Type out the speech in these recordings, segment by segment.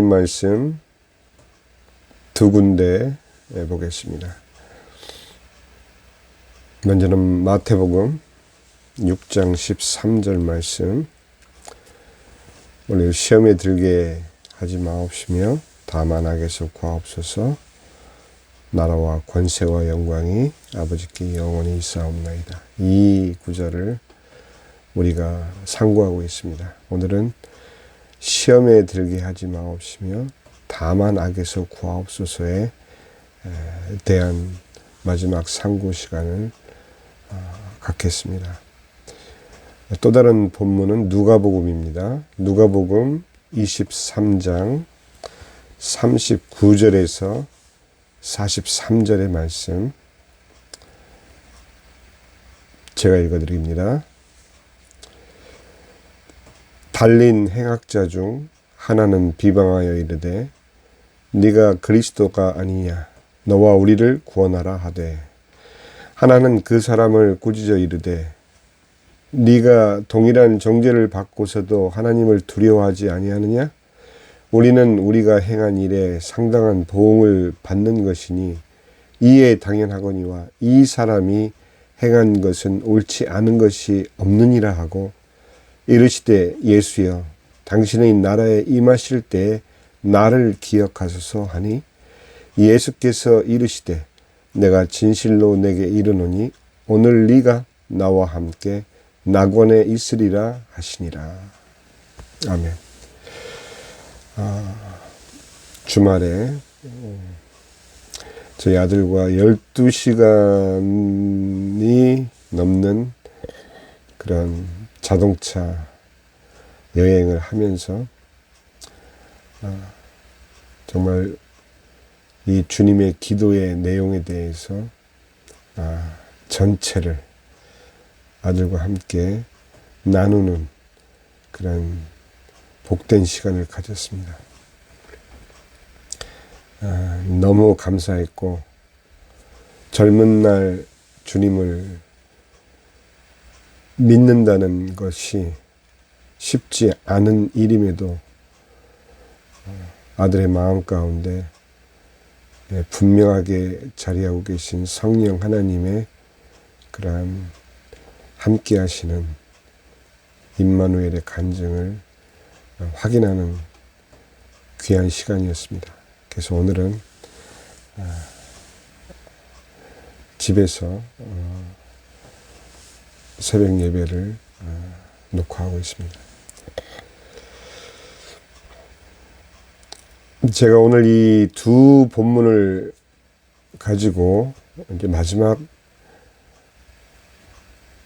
성경 말씀 두 군데 보겠습니다. 먼저는 마태복음 6장 13절 말씀. 오늘 시험에 들게 하지 마옵시며 다만 악에서 구하옵소서. 나라와 권세와 영광이 아버지께 영원히 있사옵나이다. 이 구절을 우리가 상고하고 있습니다. 오늘은 시험에 들게 하지 마옵시며 다만 악에서 구하옵소서에 대한 마지막 상고 시간을 갖겠습니다. 또 다른 본문은 누가복음입니다. 누가복음 23장 39절에서 43절의 말씀 제가 읽어드립니다. 달린 행악자 중 하나는 비방하여 이르되 네가 그리스도가 아니냐 너와 우리를 구원하라 하되 하나는 그 사람을 꾸짖어 이르되 네가 동일한 정죄를 받고서도 하나님을 두려워하지 아니하느냐? 우리는 우리가 행한 일에 상당한 보응을 받는 것이니 이에 당연하거니와 이 사람이 행한 것은 옳지 않은 것이 없느니라 하고 이르시되 예수여 당신의 나라에 임하실 때에 나를 기억하소서 하니 예수께서 이르시되 내가 진실로 내게 이르노니 오늘 네가 나와 함께 낙원에 있으리라 하시니라. 아멘. 주말에 저희 아들과 12시간이 넘는 그런 자동차 여행을 하면서 정말 이 주님의 기도의 내용에 대해서 전체를 아들과 함께 나누는 그런 복된 시간을 가졌습니다. 너무 감사했고 젊은 날 주님을 믿는다는 것이 쉽지 않은 일임에도 아들의 마음 가운데 분명하게 자리하고 계신 성령 하나님의 그러한 함께 하시는 임마누엘의 간증을 확인하는 귀한 시간이었습니다. 그래서 오늘은 집에서 새벽 예배를 녹화하고 있습니다. 제가 오늘 이 두 본문을 가지고 이제 마지막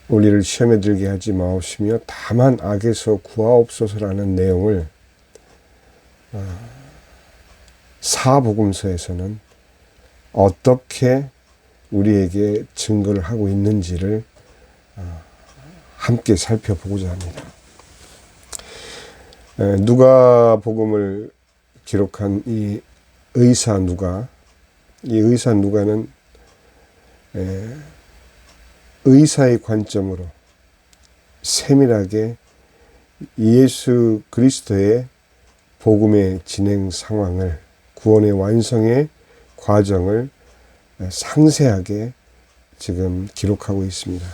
우리를 시험에 들게 하지 마옵시며 다만 악에서 구하옵소서라는 내용을 사복음서에서는 어떻게 우리에게 증거를 하고 있는지를 함께 살펴보고자 합니다. 누가복음을 기록한 이 의사 누가는 의사의 관점으로 세밀하게 예수 그리스도의 복음의 진행 상황을 구원의 완성의 과정을 상세하게 지금 기록하고 있습니다.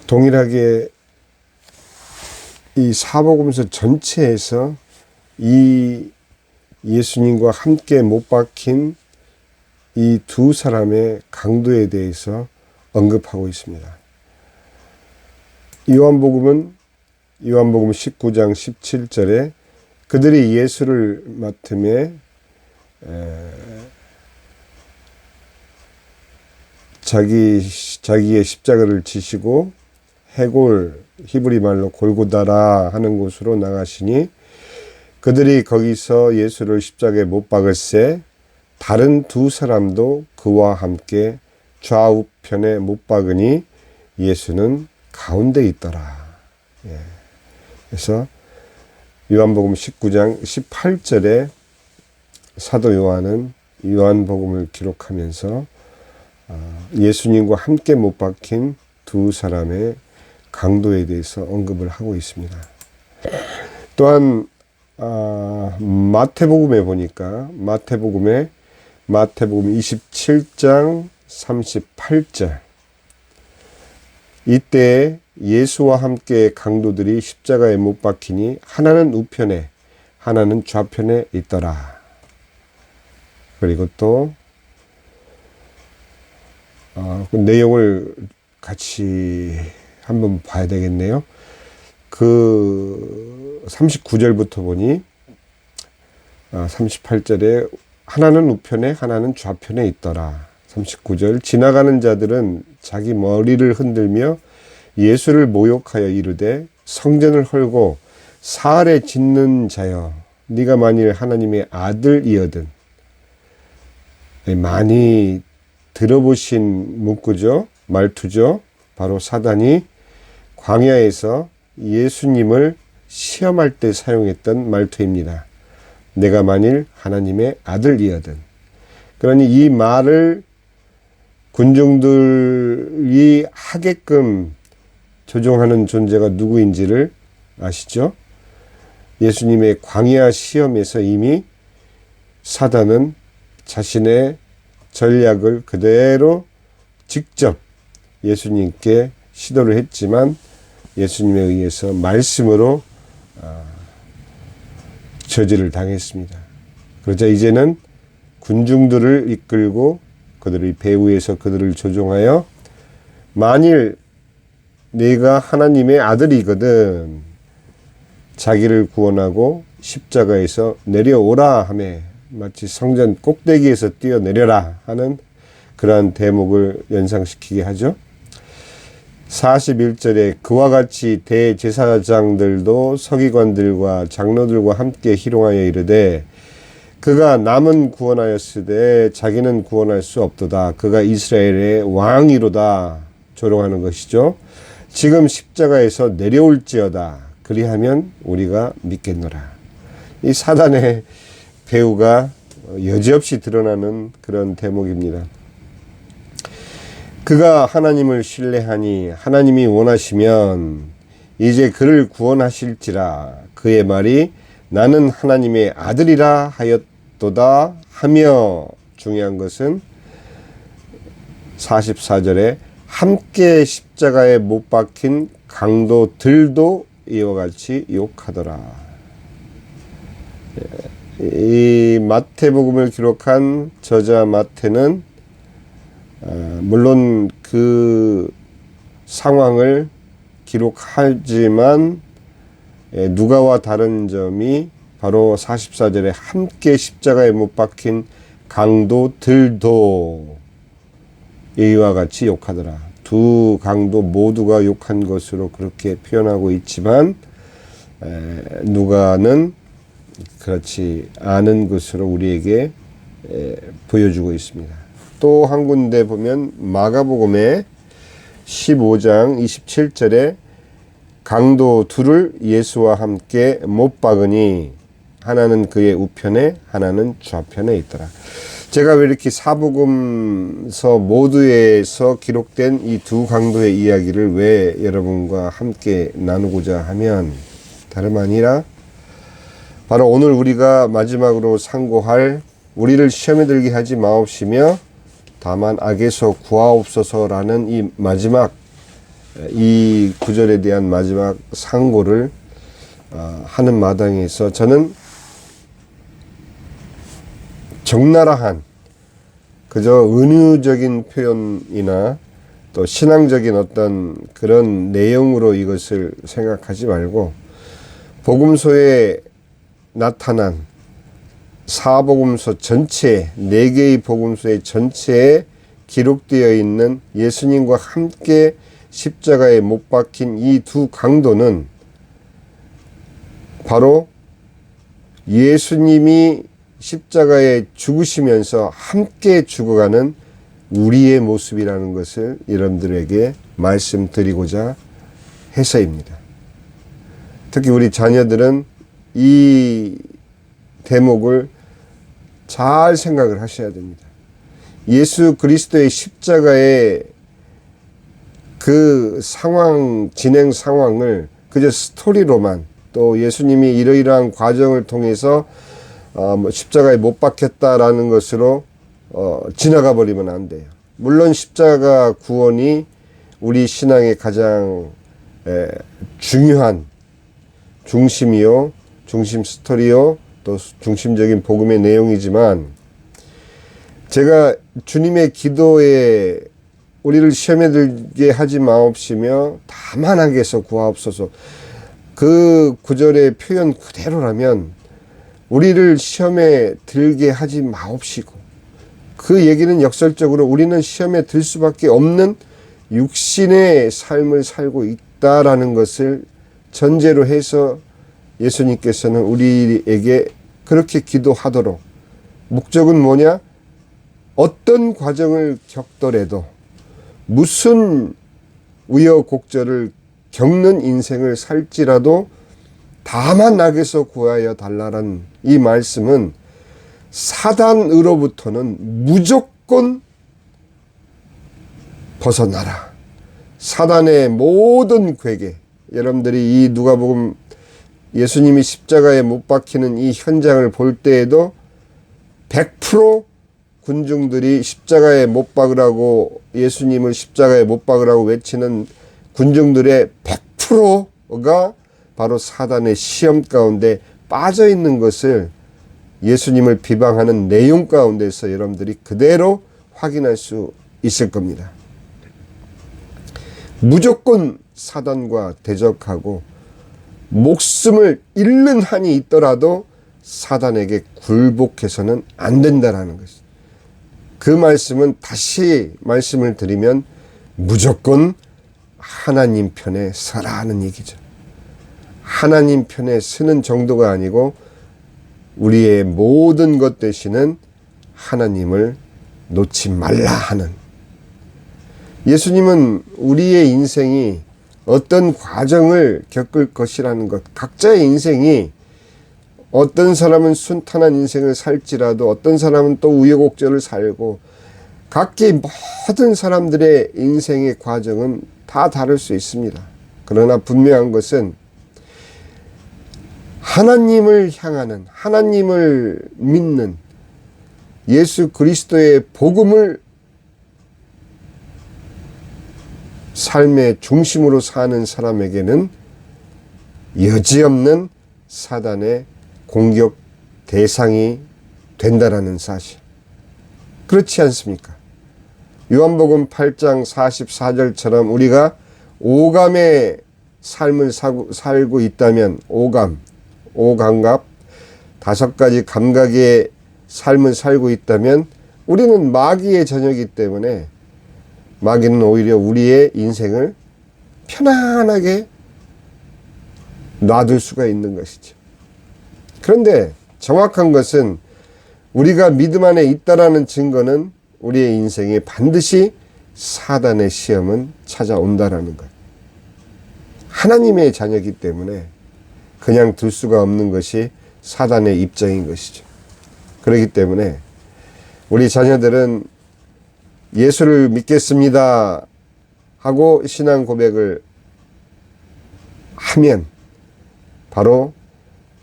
동일하게 이 사복음서 전체에서 이 예수님과 함께 못 박힌 이 두 사람의 강도에 대해서 언급하고 있습니다. 요한복음 19장 17절에 그들이 예수를 맡음에 자기의 십자가를 지시고 해골 히브리 말로 골고다라 하는 곳으로 나가시니 그들이 거기서 예수를 십자가에 못 박을새 다른 두 사람도 그와 함께 좌우편에 못 박으니 예수는 가운데 있더라. 그래서 요한복음 19장 18절에 사도 요한은 요한복음을 기록하면서 예수님과 함께 못 박힌 두 사람의 강도에 대해서 언급을 하고 있습니다. 또한 마태복음에 보니까 마태복음 27장 38절, 이때 예수와 함께 강도들이 십자가에 못 박히니 하나는 우편에 하나는 좌편에 있더라. 그리고 또 그 내용을 같이 한번 봐야 되겠네요. 그 39절부터 보니 38절에 하나는 우편에 하나는 좌편에 있더라. 39절, 지나가는 자들은 자기 머리를 흔들며 예수를 모욕하여 이르되 성전을 헐고 사흘에 짓는 자여, 네가 만일 하나님의 아들이거든. 많이 들어보신 문구죠. 말투죠. 바로 사단이 광야에서 예수님을 시험할 때 사용했던 말투입니다. 내가 만일 하나님의 아들이거든. 그러니 이 말을 군중들이 하게끔 조종하는 존재가 누구인지를 아시죠? 예수님의 광야 시험에서 이미 사단은 자신의 전략을 그대로 직접 예수님께 시도를 했지만 예수님에 의해서 말씀으로 저지를 당했습니다. 그러자 이제는 군중들을 이끌고 그들의 배후에서 그들을 조종하여 만일 네가 하나님의 아들이거든 자기를 구원하고 십자가에서 내려오라 하며 마치 성전 꼭대기에서 뛰어내려라 하는 그러한 대목을 연상시키게 하죠. 41절에 그와 같이 대제사장들도 서기관들과 장로들과 함께 희롱하여 이르되 그가 남은 구원하였으되 자기는 구원할 수 없도다. 그가 이스라엘의 왕이로다. 조롱하는 것이죠. 지금 십자가에서 내려올지어다. 그리하면 우리가 믿겠노라. 이 사단의 배후가 여지없이 드러나는 그런 대목입니다. 그가 하나님을 신뢰하니 하나님이 원하시면 이제 그를 구원하실지라. 그의 말이 나는 하나님의 아들이라 하였도다 하며, 중요한 것은 44절에 함께 십자가에 못 박힌 강도들도 이와 같이 욕하더라. 이 마태복음을 기록한 저자 마태는 물론 그 상황을 기록하지만 누가와 다른 점이 바로 44절에 함께 십자가에 못 박힌 강도들도 이와 같이 욕하더라. 두 강도 모두가 욕한 것으로 그렇게 표현하고 있지만 누가는 그렇지 않은 것으로 우리에게 보여주고 있습니다. 또 한 군데 보면 마가복음의 15장 27절에 강도 둘을 예수와 함께 못 박으니 하나는 그의 우편에 하나는 좌편에 있더라. 제가 왜 이렇게 사복음서 모두에서 기록된 이 두 강도의 이야기를 왜 여러분과 함께 나누고자 하면 다름 아니라 바로 오늘 우리가 마지막으로 상고할 우리를 시험에 들게 하지 마옵시며 다만 악에서 구하옵소서라는 이 마지막 이 구절에 대한 마지막 상고를 하는 마당에서 저는 적나라한 그저 은유적인 표현이나 또 신앙적인 어떤 그런 내용으로 이것을 생각하지 말고 복음서에 나타난 사복음서 전체 4개의 복음서의 전체에 기록되어 있는 예수님과 함께 십자가에 못 박힌 이 두 강도는 바로 예수님이 십자가에 죽으시면서 함께 죽어가는 우리의 모습이라는 것을 여러분들에게 말씀드리고자 해서입니다. 특히 우리 자녀들은 이 대목을 잘 생각을 하셔야 됩니다. 예수 그리스도의 십자가의 그 상황, 진행 상황을 그저 스토리로만 또 예수님이 이러이러한 과정을 통해서 십자가에 못 박혔다라는 것으로 지나가 버리면 안 돼요. 물론 십자가 구원이 우리 신앙의 가장 중요한 중심이요, 중심 스토리요, 또 중심적인 복음의 내용이지만, 제가 주님의 기도에 우리를 시험에 들게 하지 마옵시며 다만 악에서 구하옵소서, 그 구절의 표현 그대로라면 우리를 시험에 들게 하지 마옵시고, 그 얘기는 역설적으로 우리는 시험에 들 수밖에 없는 육신의 삶을 살고 있다라는 것을 전제로 해서 예수님께서는 우리에게 그렇게 기도하도록, 목적은 뭐냐? 어떤 과정을 겪더라도, 무슨 우여곡절을 겪는 인생을 살지라도 다만 악에서 구하여 달라는 이 말씀은 사단으로부터는 무조건 벗어나라. 사단의 모든 괴계, 여러분들이 이 누가복음 예수님이 십자가에 못 박히는 이 현장을 볼 때에도 100% 군중들이 십자가에 못 박으라고, 예수님을 십자가에 못 박으라고 외치는 군중들의 100%가 바로 사단의 시험 가운데 빠져 있는 것을 예수님을 비방하는 내용 가운데서 여러분들이 그대로 확인할 수 있을 겁니다. 무조건 사단과 대적하고 목숨을 잃는 한이 있더라도 사단에게 굴복해서는 안 된다라는 것입니다. 그 말씀은 다시 말씀을 드리면 무조건 하나님 편에 서라는 얘기죠. 하나님 편에 서는 정도가 아니고 우리의 모든 것 되시는 하나님을 놓지 말라 하는, 예수님은 우리의 인생이 어떤 과정을 겪을 것이라는 것, 각자의 인생이, 어떤 사람은 순탄한 인생을 살지라도 어떤 사람은 또 우여곡절을 살고, 각기 모든 사람들의 인생의 과정은 다 다를 수 있습니다. 그러나 분명한 것은 하나님을 향하는, 하나님을 믿는, 예수 그리스도의 복음을 삶의 중심으로 사는 사람에게는 여지없는 사단의 공격 대상이 된다라는 사실. 그렇지 않습니까? 요한복음 8장 44절처럼 우리가 오감의 삶을 살고 있다면, 오감각, 5가지 감각의 삶을 살고 있다면 우리는 마귀의 자녀이기 때문에 마귀는 오히려 우리의 인생을 편안하게 놔둘 수가 있는 것이죠. 그런데 정확한 것은 우리가 믿음 안에 있다라는 증거는 우리의 인생에 반드시 사단의 시험은 찾아온다라는 것. 하나님의 자녀이기 때문에 그냥 둘 수가 없는 것이 사단의 입장인 것이죠. 그렇기 때문에 우리 자녀들은 예수를 믿겠습니다 하고 신앙 고백을 하면 바로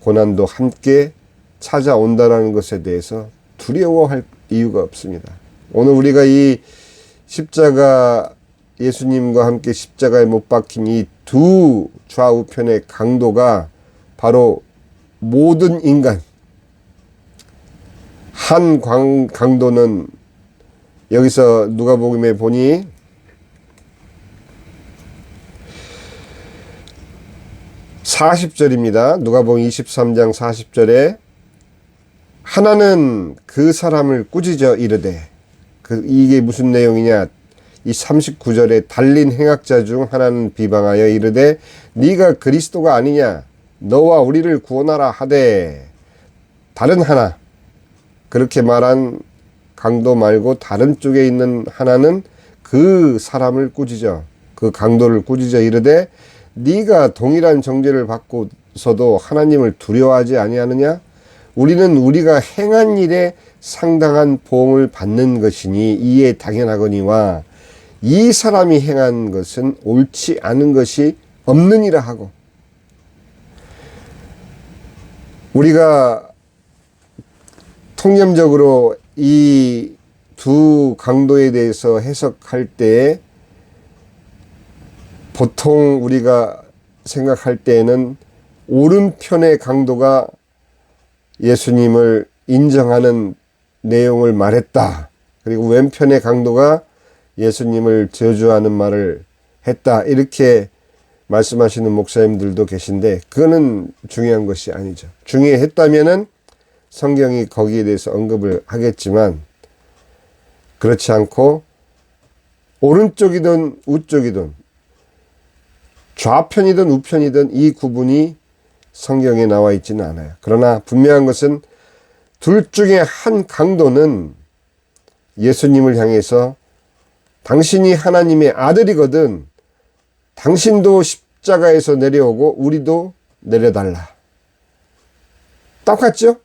고난도 함께 찾아온다는 것에 대해서 두려워할 이유가 없습니다. 오늘 우리가 이 십자가, 예수님과 함께 십자가에 못 박힌 이 두 좌우편의 강도가 바로 모든 인간, 한 강도는 여기서 누가복음에 보니 (40절입니다) 누가복음 23장 40절에 하나는 그 사람을 꾸짖어 이르되, 이게 무슨 내용이냐, 이 39절에 달린 행악자 중 하나는 비방하여 이르되 네가 그리스도가 아니냐, 너와 우리를 구원하라 하되, 다른 하나, 그렇게 말한 강도 말고 다른 쪽에 있는 하나는 그 사람을 꾸짖어, 그 강도를 꾸짖어 이르되 네가 동일한 정죄를 받고서도 하나님을 두려워하지 아니하느냐? 우리는 우리가 행한 일에 상당한 보응을 받는 것이니 이에 당연하거니와 이 사람이 행한 것은 옳지 않은 것이 없느니라 하고, 우리가 통념적으로 이 두 강도에 대해서 해석할 때 보통 우리가 생각할 때에는 오른편의 강도가 예수님을 인정하는 내용을 말했다. 그리고 왼편의 강도가 예수님을 저주하는 말을 했다. 이렇게 말씀하시는 목사님들도 계신데 그거는 중요한 것이 아니죠. 중요했다면은 성경이 거기에 대해서 언급을 하겠지만 그렇지 않고 오른쪽이든 우쪽이든 좌편이든 우편이든 이 구분이 성경에 나와 있지는 않아요. 그러나 분명한 것은 둘 중에 한 강도는 예수님을 향해서 당신이 하나님의 아들이거든 당신도 십자가에서 내려오고 우리도 내려달라. 똑같죠?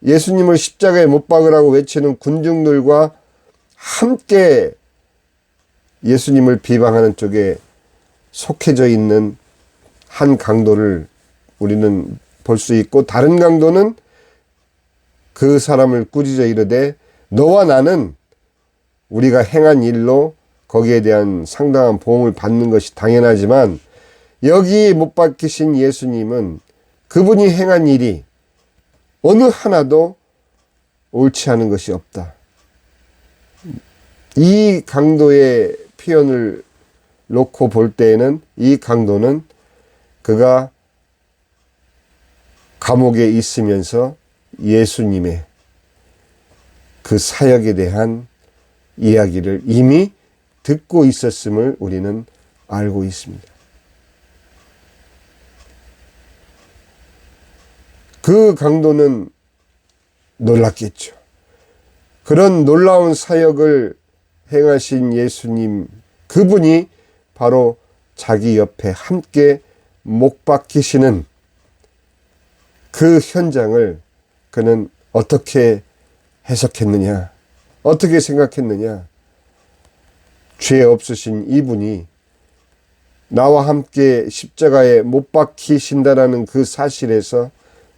예수님을 십자가에 못 박으라고 외치는 군중들과 함께 예수님을 비방하는 쪽에 속해져 있는 한 강도를 우리는 볼 수 있고 다른 강도는 그 사람을 꾸짖어 이르되 너와 나는 우리가 행한 일로 거기에 대한 상당한 보응을 받는 것이 당연하지만 여기 못 박히신 예수님은 그분이 행한 일이 어느 하나도 옳지 않은 것이 없다. 이 강도의 표현을 놓고 볼 때에는 이 강도는 그가 감옥에 있으면서 예수님의 그 사역에 대한 이야기를 이미 듣고 있었음을 우리는 알고 있습니다. 그 강도는 놀랐겠죠. 그런 놀라운 사역을 행하신 예수님, 그분이 바로 자기 옆에 함께 못 박히시는 그 현장을 그는 어떻게 해석했느냐, 어떻게 생각했느냐. 죄 없으신 이분이 나와 함께 십자가에 못 박히신다라는 그 사실에서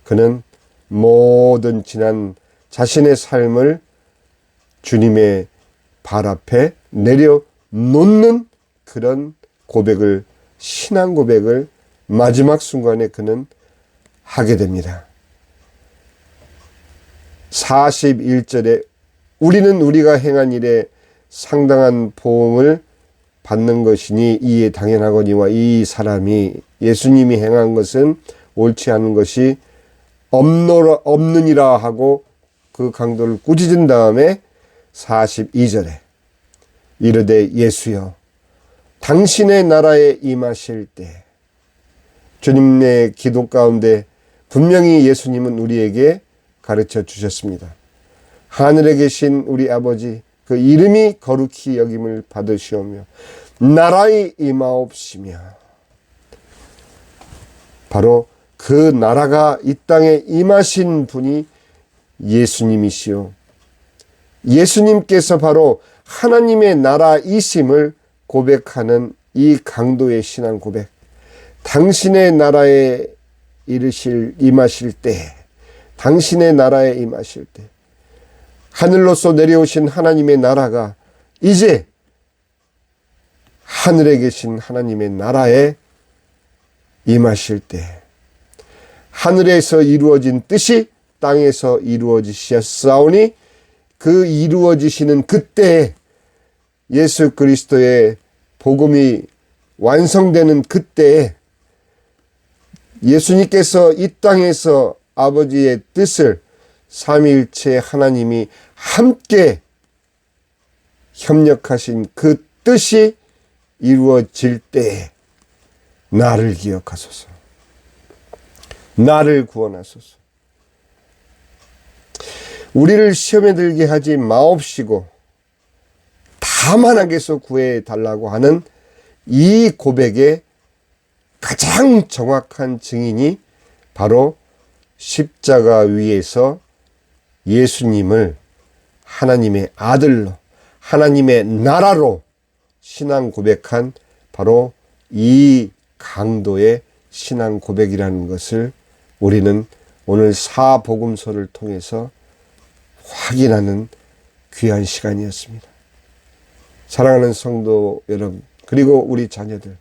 그는 모든 지난 자신의 삶을 주님의 발 앞에 내려놓는 그런 고백을, 신앙 고백을 마지막 순간에 그는 하게 됩니다. 41절에 우리는 우리가 행한 일에 상당한 보응을 받는 것이니 이에 당연하거니와 이 사람이 예수님이 행한 것은 옳지 않은 것이 없느니라 하고 그 강도를 꾸짖은 다음에 42절에 이르되 예수여 당신의 나라에 임하실 때, 주님의 기도 가운데 분명히 예수님은 우리에게 가르쳐 주셨습니다. 하늘에 계신 우리 아버지 그 이름이 거룩히 여김을 받으시오며 나라에 임하옵시며, 바로 그 나라가 이 땅에 임하신 분이 예수님이시오. 예수님께서 바로 하나님의 나라이심을 고백하는 이 강도의 신앙 고백. 당신의 나라에 임하실 때, 당신의 나라에 임하실 때, 하늘로서 내려오신 하나님의 나라가 이제 하늘에 계신 하나님의 나라에 임하실 때, 하늘에서 이루어진 뜻이 땅에서 이루어지셨사오니 그 이루어지시는 그때에, 예수 그리스도의 복음이 완성되는 그때에 예수님께서 이 땅에서 아버지의 뜻을 삼위일체 하나님이 함께 협력하신 그 뜻이 이루어질 때에 나를 기억하소서, 나를 구원하소서. 우리를 시험에 들게 하지 마옵시고 다만 하게서 구해달라고 하는 이 고백의 가장 정확한 증인이 바로 십자가 위에서 예수님을 하나님의 아들로, 하나님의 나라로 신앙 고백한 바로 이 강도의 신앙 고백이라는 것을 우리는 오늘 사복음서를 통해서 확인하는 귀한 시간이었습니다. 사랑하는 성도 여러분, 그리고 우리 자녀들,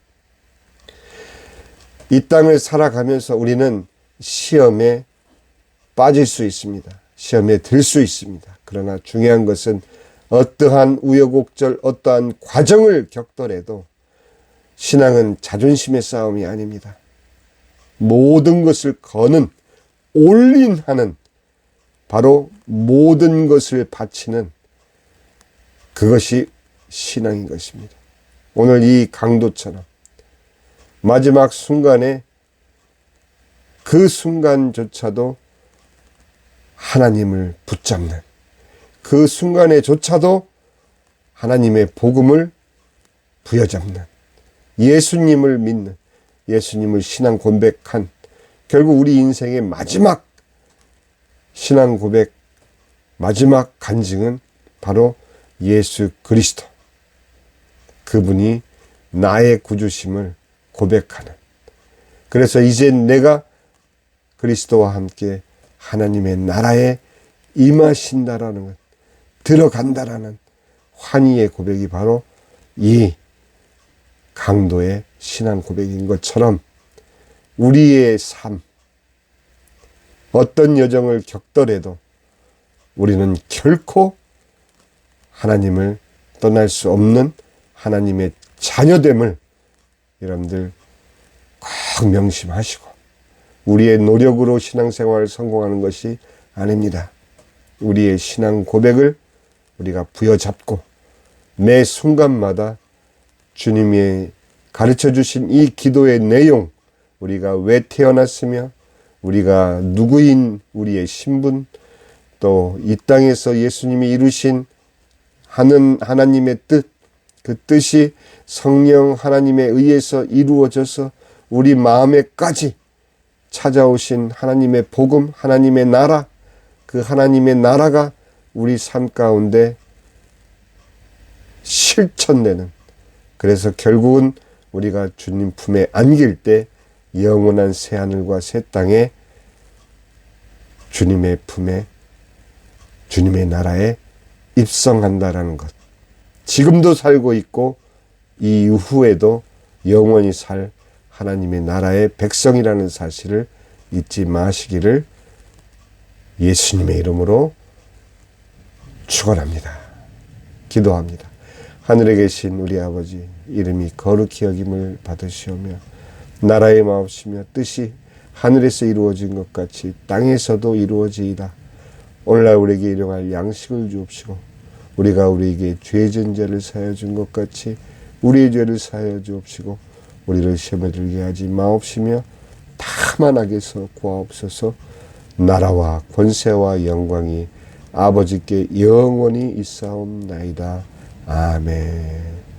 이 땅을 살아가면서 우리는 시험에 빠질 수 있습니다. 시험에 들 수 있습니다. 그러나 중요한 것은 어떠한 우여곡절, 어떠한 과정을 겪더라도 신앙은 자존심의 싸움이 아닙니다. 모든 것을 거는, 올인하는, 바로 모든 것을 바치는 그것이 신앙인 것입니다. 오늘 이 강도처럼 마지막 순간에 그 순간조차도 하나님을 붙잡는, 그 순간에조차도 하나님의 복음을 부여잡는, 예수님을 믿는, 예수님을 신앙 고백한, 결국 우리 인생의 마지막 신앙 고백, 마지막 간증은 바로 예수 그리스도, 그분이 나의 구주심을 고백하는, 그래서 이제 내가 그리스도와 함께 하나님의 나라에 임하신다라는 것, 들어간다라는 환희의 고백이 바로 이 강도의 신앙 고백인 것처럼 우리의 삶, 어떤 여정을 겪더라도 우리는 결코 하나님을 떠날 수 없는 하나님의 자녀됨을 여러분들 꼭 명심하시고, 우리의 노력으로 신앙생활을 성공하는 것이 아닙니다. 우리의 신앙 고백을 우리가 부여잡고 매 순간마다 주님이 가르쳐 주신 이 기도의 내용, 우리가 왜 태어났으며 우리가 누구인 우리의 신분, 또 이 땅에서 예수님이 이루신 하나님의 뜻, 그 뜻이 성령 하나님에 의해서 이루어져서 우리 마음에까지 찾아오신 하나님의 복음, 하나님의 나라, 그 하나님의 나라가 우리 삶 가운데 실천되는, 그래서 결국은 우리가 주님 품에 안길 때 영원한 새하늘과 새 땅에 주님의 품에, 주님의 나라에 입성한다라는 것, 지금도 살고 있고 이후에도 영원히 살 하나님의 나라의 백성이라는 사실을 잊지 마시기를 예수님의 이름으로 축원합니다. 기도합니다. 하늘에 계신 우리 아버지, 이름이 거룩히 여김을 받으시오며 나라의 마옵시며 뜻이 하늘에서 이루어진 것 같이 땅에서도 이루어지이다. 오늘날 우리에게 일용할 양식을 주옵시고 우리가 우리에게 죄진 자를 사하여 준 것 같이 우리의 죄를 사하여 주옵시고 우리를 시험에 들게 하지 마옵시며 다만 악에서 구하옵소서. 나라와 권세와 영광이 아버지께 영원히 있사옵나이다. 아멘.